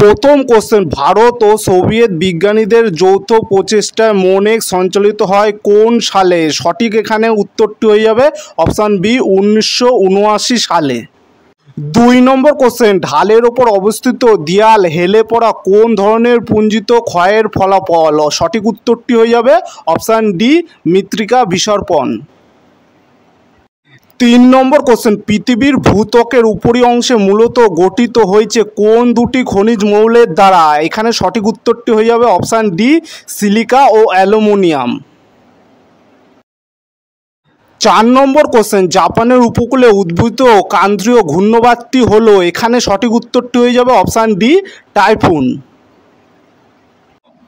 প্রথম কোশ্চেন, ভারত ও সোভিয়েত বিজ্ঞানীদের যৌথ প্রচেষ্টায় মোনেক সঞ্চালিত হয় কোন সালে? সঠিক এখানে উত্তরটি হয়ে যাবে অপশান বি 1979 সালে। 2 নম্বর কোশ্চেন, ঢালের ওপর অবস্থিত দেয়াল হেলে পড়া কোন ধরনের পুঞ্জিত ক্ষয়ের ফলাফল? সঠিক উত্তরটি হয়ে যাবে অপশান ডি মৃত্তিকা বিসর্পণ। 3 নম্বর কোশ্চেন, পৃথিবীর ভূত্বকের উপরি অংশে মূলত গঠিত হয়েছে কোন দুটি খনিজ মৌলের দ্বারা? এখানে সঠিক উত্তরটি হয়ে যাবে অপশান ডি সিলিকা ও অ্যালুমিনিয়াম। 4 নম্বর কোশ্চেন, জাপানের উপকূলে উদ্ভূত ক্রান্তীয় ঘূর্ণিবাতটি হলো? এখানে সঠিক উত্তরটি হয়ে যাবে অপশান ডি টাইফুন।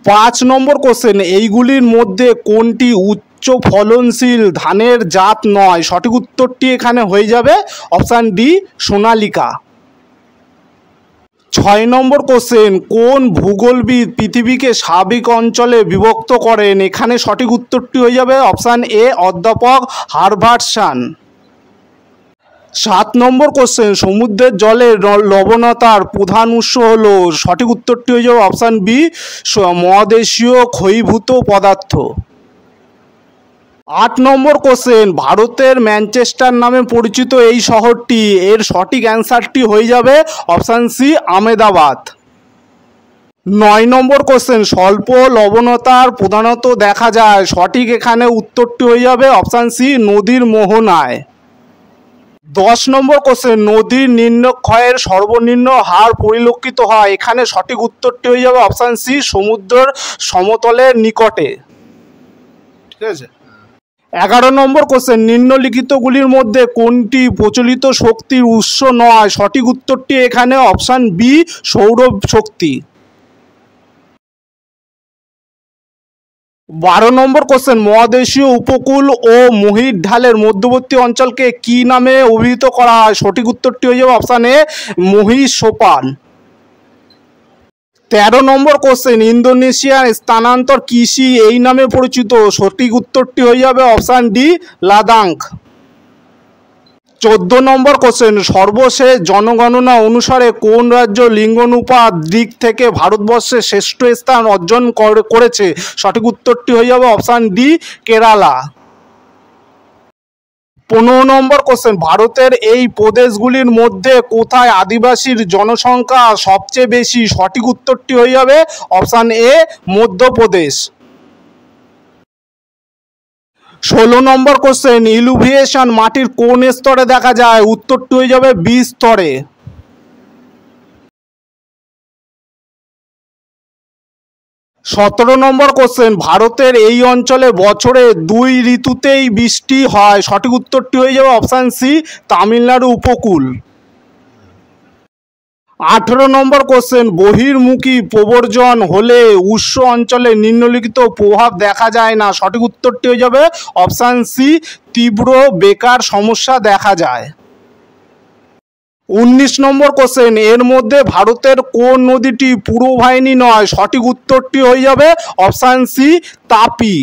5 নম্বর কোশ্চেন, এইগুলির মধ্যে কোনটি উচ্চ ফলনশীল ধানের জাত নয়? সঠিক উত্তরটি এখানে হয়ে যাবে অপশান ডি সোনালিকা। 6 নম্বর কোশ্চেন, কোন ভূগোলবিদ পৃথিবীকে স্বাভাবিক অঞ্চলে বিভক্ত করেন? এখানে সঠিক উত্তরটি হয়ে যাবে অপশান এ অধ্যাপক হার্ভার্টসন। 7 নম্বর কোশ্চেন, সমুদ্রের জলের লবণতার প্রধান উৎস হলো? সঠিক উত্তরটি হয়ে যাবে অপশান বি মহাদেশীয় ক্ষয়ীভূত পদার্থ। 8 নম্বর কোশ্চেন, ভারতের ম্যানচেস্টার নামে পরিচিত এই শহরটি? এর সঠিক অ্যান্সারটি হয়ে যাবে অপশান সি আহমেদাবাদ। 9 নম্বর কোশ্চেন, স্বল্প লবণতার প্রধানত দেখা যায়? সঠিক এখানে উত্তরটি হয়ে যাবে অপশান সি নদীর মোহনায়। 10 নম্বর কোশ্চেন, নদীর নিম্নক্ষয়ের সর্বনিম্ন হার পরিলক্ষিত হয়? এখানে সঠিক উত্তরটি হয়ে যাবে অপশান সি সমুদ্রের সমতলের নিকটে। ঠিক আছে। 11 নম্বর কোশ্চেন, নিম্নলিখিতগুলির মধ্যে কোনটি প্রচলিত শক্তির উৎস নয়? সঠিক উত্তরটি এখানে অপশান বি সৌর শক্তি। 12 নম্বর কোশ্চেন, মহাদেশীয় উপকূল ও মোহিত ঢালের মধ্যবর্তী অঞ্চলকে কি নামে অভিহিত করা হয়? সঠিক উত্তরটি হয়ে যাবে অপশান এ মহিষ সোপান। 13 নম্বর কোশ্চেন, ইন্দোনেশিয়ার স্থানান্তর কৃষি এই নামে পরিচিত? সঠিক উত্তরটি হয়ে যাবে অপশান ডি লাদাখ। 14 নম্বর কোশ্চেন, সর্বশেষ জনগণনা অনুসারে কোন রাজ্য লিঙ্গানুপাত দিক থেকে ভারতবর্ষে শ্রেষ্ঠ স্থান অর্জন করেছে? সঠিক উত্তরটি হয়ে যাবে অপশান ডি কেরালা। 15 নম্বর কোশ্চেন, ভারতের এই প্রদেশগুলির মধ্যে কোথায় আদিবাসীর জনসংখ্যা সবচেয়ে বেশি? সঠিক উত্তরটি হয়ে যাবে অপশান এ মধ্যপ্রদেশ। 16 নম্বর কোশ্চেন, ইলুভিয়েশন মাটির কোন স্তরে দেখা যায়? উত্তরটি হয়ে যাবে বি স্তরে। 17 নম্বর কোশ্চেন, ভারতের এই অঞ্চলে বছরে 2 ঋতুতেই বৃষ্টি হয়? সঠিক উত্তরটি হয়ে যাবে অপশান সি তামিলনাড়ু উপকূল। 18 নম্বর কোশ্চেন, বহির্মুখী প্রব্রজন হলে উৎস অঞ্চলে নিম্নলিখিত প্রভাব দেখা যায় না? সঠিক উত্তরটি হয়ে যাবে অপশান সি তীব্র বেকার সমস্যা দেখা যায়। 19 নম্বর কোশ্চেন, এর মধ্যে ভারতের কোন নদীটি পূর্ববাহিনী নয়? সঠিক উত্তরটি হয়ে যাবে অপশান সি তাপি।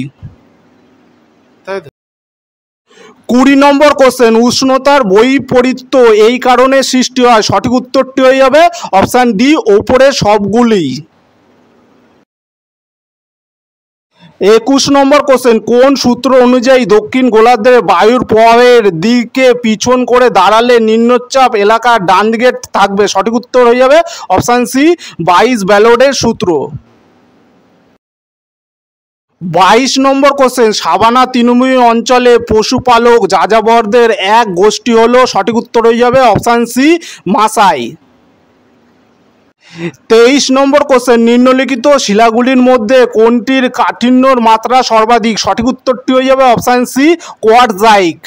20 নম্বর কোশ্চেন, উষ্ণতার বৈপরীত্য এই কারণে সৃষ্টি হয়? সঠিক উত্তরটি হয়ে যাবে অপশান ডি ওপরের সবগুলি। 21 নম্বর কোশ্চেন, কোন সূত্র অনুযায়ী দক্ষিণ গোলার্ধে বায়ুর প্রবাহের দিকে পিছন করে দাঁড়ালে নিম্নচাপ এলাকার ডান দিকে থাকবে? সঠিক উত্তর হয়ে যাবে অপশান সি বাইস-ব্যালোডের সূত্র। 22 নম্বর কোশ্চেন, সাভানা তৃণভূমি অঞ্চলে পশুপালক যাযাবরদের এক গোষ্ঠী হলো? সঠিক উত্তর হয়ে যাবে অপশান সি মাসাই। 23 নম্বর কোশ্চেন, নিম্নলিখিত শিলাগুলির মধ্যে কোনটির কাঠিন্যর মাত্রা সর্বাধিক? সঠিক উত্তরটি হয়ে যাবে অপশান সি কোয়ার্টজাইট।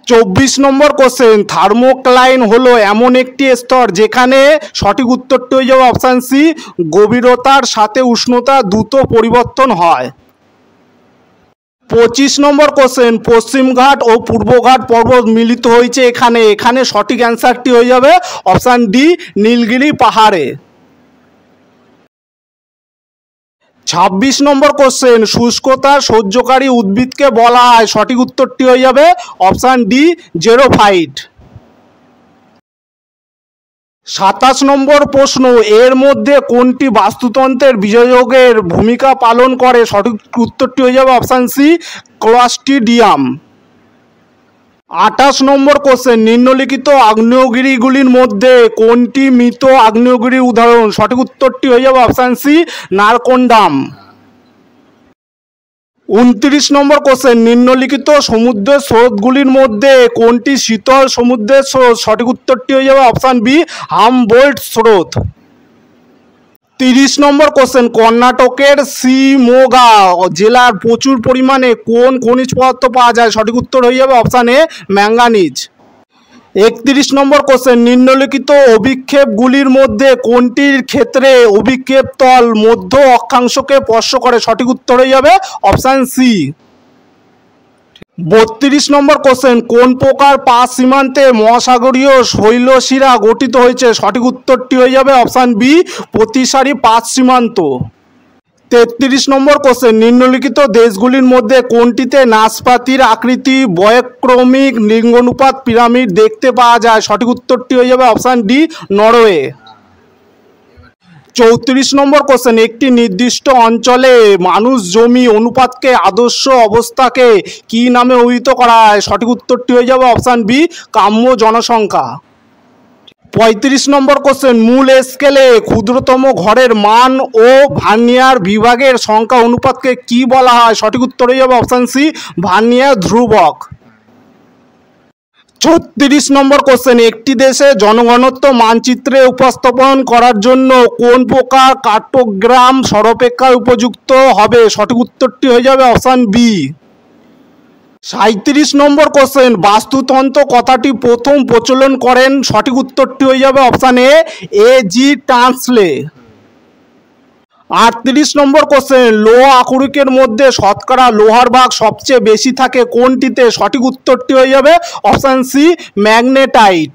24 নম্বর কোশ্চেন, থার্মোক্লাইন হলো এমন একটি স্তর যেখানে? সঠিক উত্তরটি হয়ে যাবে অপশান সি গভীরতার সাথে উষ্ণতা দ্রুত পরিবর্তন হয়। 25 নম্বর কোশ্চেন, পশ্চিমঘাট ও পূর্বঘাট পর্বত মিলিত হয়েছে এখানে সঠিক অ্যান্সারটি হয়ে যাবে অপশান ডি নীলগিরি পাহাড়ে। 26 নম্বর কোশ্চেন, শুষ্কতা সহ্যকারী উদ্ভিদকে বলা হয়? সঠিক উত্তরটি হয়ে যাবে অপশান ডি জেরোফাইট। 27 নম্বর প্রশ্ন, এর মধ্যে কোনটি বাস্তুতন্ত্রের বিযোজকের ভূমিকা পালন করে? সঠিক উত্তরটি হয়ে যাবে অপশান সি, ক্লস্ট্রিডিয়াম। 28 নম্বর কোশ্চেন, নিম্নলিখিত আগ্নেয়গিরিগুলির মধ্যে কোনটি মৃত আগ্নেয়গিরির উদাহরণ? সঠিক উত্তরটি হয়ে যাবে অপশান সি, নারকোন্ডাম। 29 নম্বর কোশ্চেন, নিম্নলিখিত সমুদ্রের স্রোতগুলির মধ্যে কোনটি শীতল সমুদ্রের স্রোত? সঠিক উত্তরটি হয়ে যাবে অপশান বি, হামবোল্ট স্রোত। 30 নম্বর কোশ্চেন, কর্ণাটকের শিমোগা জেলার প্রচুর পরিমাণে কোন খনিজ পদার্থ পাওয়া যায়? সঠিক উত্তর হয়ে যাবে অপশান এ, ম্যাঙ্গানিজ। 31 নম্বর কোশ্চেন, নিম্নলিখিত অভিক্ষেপগুলির মধ্যে কোনটির ক্ষেত্রে অভিক্ষেপ তল মধ্য অক্ষাংশকে স্পর্শ করে? সঠিক উত্তর হয়ে যাবে অপশান সি। 32 নম্বর কোশ্চেন, কোন প্রকার পাশ সীমান্তে মহাসাগরীয় শৈলশিরা গঠিত হয়েছে? সঠিক উত্তরটি হয়ে যাবে অপশান বি, প্রতিসারী পাশ সীমান্ত। 33 নম্বর কোশ্চেন, নিম্নলিখিত দেশগুলির মধ্যে কোনটিতে নাশপাতির আকৃতি বয়ঃক্রমিক লিঙ্গানুপাত পিরামিড দেখতে পাওয়া যায়? সঠিক উত্তরটি হয়ে যাবে অপশান ডি, নরওয়ে। 34 নম্বর কোশ্চেন, একটি নির্দিষ্ট অঞ্চলে মানুষ জমি অনুপাতকে আদর্শ অবস্থাকে কি নামে অভিহিত করা হয়? সঠিক উত্তরটি হয়ে যাবে অপশান বি, কাম্য জনসংখ্যা। 35 নম্বর কোশ্চেন, মূল স্কেলে ক্ষুদ্রতম ঘরের মান ও ভার্নিয়ার বিভাগের সংখ্যা অনুপাতকে কি বলা হয়? সঠিক উত্তর হয়ে যাবে অপশান সি, ভার্নিয়ার ধ্রুবক। 36 নম্বর কোশ্চেন, একটি দেশে জনঘনত্ব মানচিত্রে উপস্থাপন করার জন্য কোন প্রকার কার্টোগ্রাম সর্বাপেক্ষা উপযুক্ত হবে? সঠিক উত্তরটি হয়ে যাবে অপশান বি। 37 নম্বর কোশ্চেন, বাস্তুতন্ত্র কথাটি প্রথম প্রচলন করেন? সঠিক উত্তরটি হয়ে যাবে অপশান এ জি টান্সলে। 38 নম্বর কোশ্চেন, লোহ আকরিকের মধ্যে শতকরা লোহার ভাগ সবচেয়ে বেশি থাকে কোনটিতে? সঠিক উত্তরটি হয়ে যাবে অপশান সি, ম্যাগনেটাইট।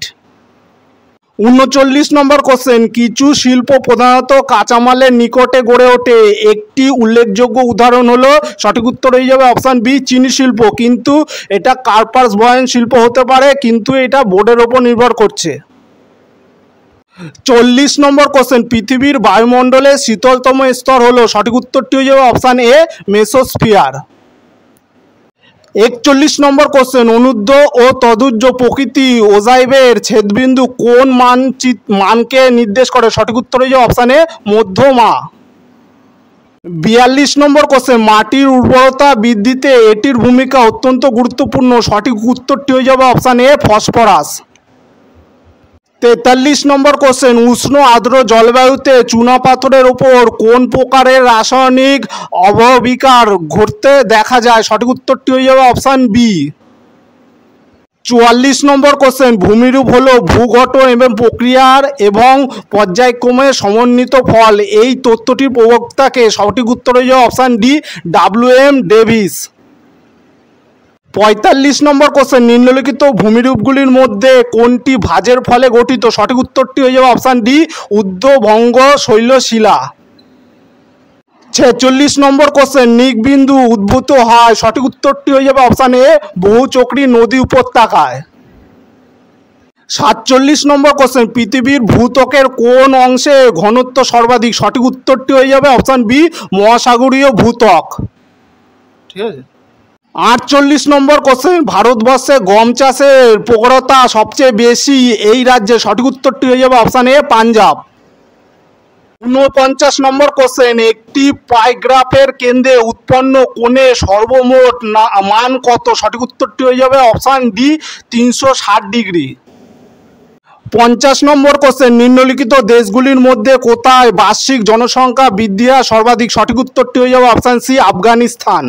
39 নম্বর কোশ্চেন, কিছু শিল্প প্রধানত কাঁচামালের নিকটে গড়ে ওঠে, একটি উল্লেখযোগ্য উদাহরণ হলো? সঠিক উত্তর হয়ে যাবে অপশান বি, চিনি শিল্প। কিন্তু এটা কার্পাস বয়ন শিল্প হতে পারে, কিন্তু এটা বোর্ডের ওপর নির্ভর করছে। 40 নম্বর কোশ্চেন, পৃথিবীর বায়ুমণ্ডলের শীতলতম স্তর হলো? সঠিক উত্তরটি হয়ে যাবে option A, mesosphere. 41 number question, অনুদ্ধ ও তদুজ্জ প্রকৃতি ওজাইবের ছেদবিন্দু কোন মানকে নির্দেশ করে? সঠিক উত্তর হয়ে যাবে অপশান এ, মধ্যমা। 42 নম্বর কোশ্চেন, মাটির উর্বরতা বৃদ্ধিতে এটির ভূমিকা অত্যন্ত গুরুত্বপূর্ণ। সঠিক উত্তরটি হয়ে যাবে অপশান এ, ফসফরাস। 43 নম্বর কোশ্চেন, উষ্ণ আর্দ্র জলবায়ুতে চুনাপাথরের ওপর কোন প্রকারের রাসায়নিক অববিকার ঘটতে দেখা যায়? সঠিক উত্তরটি হয়ে যাবে অপশান বি। 44 নম্বর কোশ্চেন, ভূমিরূপ হলো ভূগঠন এবং প্রক্রিয়ার এবং পর্যায়ক্রমে সমন্বিত ফল, এই তত্ত্বটির প্রবক্তাকে? সঠিক উত্তর হয়ে যাবে অপশান ডি, WM ডেভিস। 45 নম্বর কোশ্চেন, নিম্নলিখিত ভূমিরূপগুলির মধ্যে কোনটি ভাঁজের ফলে গঠিত? সঠিক উত্তরটি হয়ে যাবে অপশান ডি, ঊর্ধ্বভঙ্গ শৈলশিলা। 46 নম্বর কোশ্চেন, নিকবিন্দু উদ্ভূত হয়? সঠিক উত্তরটি হয়ে যাবে অপশান এ, বহুচক্রী নদী উপত্যকায়। 47 নম্বর কোশ্চেন, পৃথিবীর ভূত্বকের কোন অংশে ঘনত্ব সর্বাধিক? সঠিক উত্তরটি হয়ে যাবে অপশান বি, মহাসাগরীয় ভূত্বক। ঠিক আছে। 48 নম্বর কোশ্চেন, ভারতবর্ষে গম চাষের প্রবণতা সবচেয়ে বেশি এই রাজ্যে? সঠিক উত্তরটি হয়ে যাবে অপশান এ, পাঞ্জাব। 49 নম্বর কোশ্চেন, একটি পাইগ্রাফের কেন্দ্রে উৎপন্ন কোণের সর্বমোট মান কত? সঠিক উত্তরটি হয়ে যাবে অপশান ডি, 360 ডিগ্রি। 50 নম্বর কোশ্চেন, নিম্নলিখিত দেশগুলির মধ্যে কোথায় বার্ষিক জনসংখ্যা বৃদ্ধি হার সর্বাধিক? সঠিক উত্তরটি হয়ে যাবে অপশান সি, আফগানিস্তান।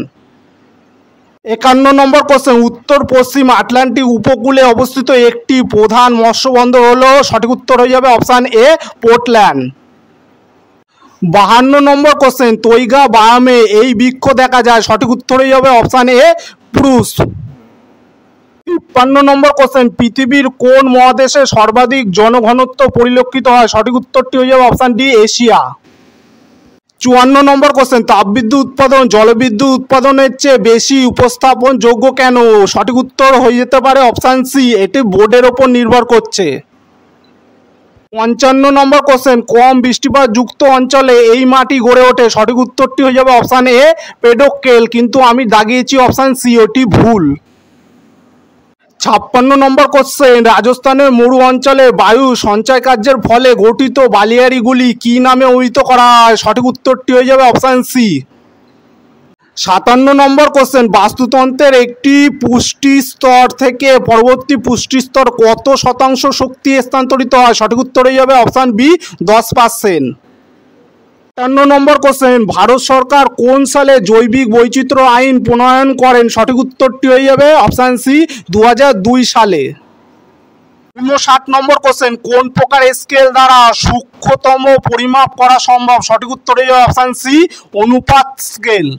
51 নম্বর কোশ্চেন, উত্তর পশ্চিম আটলান্টিক উপকূলে অবস্থিত একটি প্রধান মৎস্য বন্দর হলো? সঠিক উত্তর হয়ে যাবে option A, Portland. 52 number question, taiga বায়ামে এই বৃক্ষ দেখা যায়? সঠিক উত্তর হয়ে যাবে অপশান এ, পুরুষ। 53 নম্বর কোশ্চেন, পৃথিবীর কোন মহাদেশে সর্বাধিক জনঘনত্ব পরিলক্ষিত হয়? সঠিক উত্তরটি হয়ে যাবে অপশান ডি, এশিয়া। 54 নম্বর কোশ্চেন, তাপবিদ্যুৎ উৎপাদন জলবিদ্যুৎ উৎপাদনের চেয়ে বেশি উপস্থাপনযোগ্য কেন? সঠিক উত্তর হয়ে যেতে পারে অপশান সি, এটি বোর্ডের ওপর নির্ভর করছে। 55 কোশ্চেন, কম বৃষ্টিপাত যুক্ত অঞ্চলে এই মাটি গড়ে ওঠে। সঠিক উত্তরটি হয়ে যাবে অপশান এ পেডোকেল, কিন্তু আমি দাগিয়েছি অপশান সি, ওটি ভুল। 56 কোশ্চেন, রাজস্থানের মরু অঞ্চলে বায়ু সঞ্চয় কার্যের ফলে গঠিত বালিয়াড়িগুলি কি নামে অভিহিত করা হয়? সঠিক উত্তরটি হয়ে যাবে অপশান সি। 57 কোশ্চেন, বাস্তুতন্ত্রের একটি পুষ্টি স্তর থেকে পরবর্তী পুষ্টি স্তর কত শতাংশ শক্তি স্থানান্তরিত হয়? সঠিক উত্তর হয়ে যাবে অপশান বি, 10%। 58 কোশ্চেন, ভারত সরকার কোন সালে জৈবিক বৈচিত্র্য আইন প্রণয়ন করেন? সঠিক উত্তরটি হয়ে যাবে অপশান সি, 2002 সালে। 59 কোশ্চেন, কোন প্রকার স্কেল দ্বারা সূক্ষ্মতম পরিমাপ করা সম্ভব? সঠিক উত্তর হয়ে যাবে অপশান সি, অনুপাত স্কেল।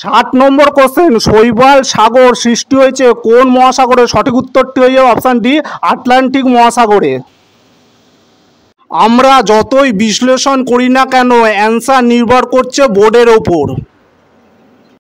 60 কোশ্চেন, শৈবাল সাগর সৃষ্টি হয়েছে কোন মহাসাগরে? সঠিক উত্তরটি হয়ে যাবে অপশান ডি, আটলান্টিক মহাসাগরে। আমরা যতই বিশ্লেষণ করি না কেন, অ্যান্সার নির্ভর করছে বোর্ডের ওপর।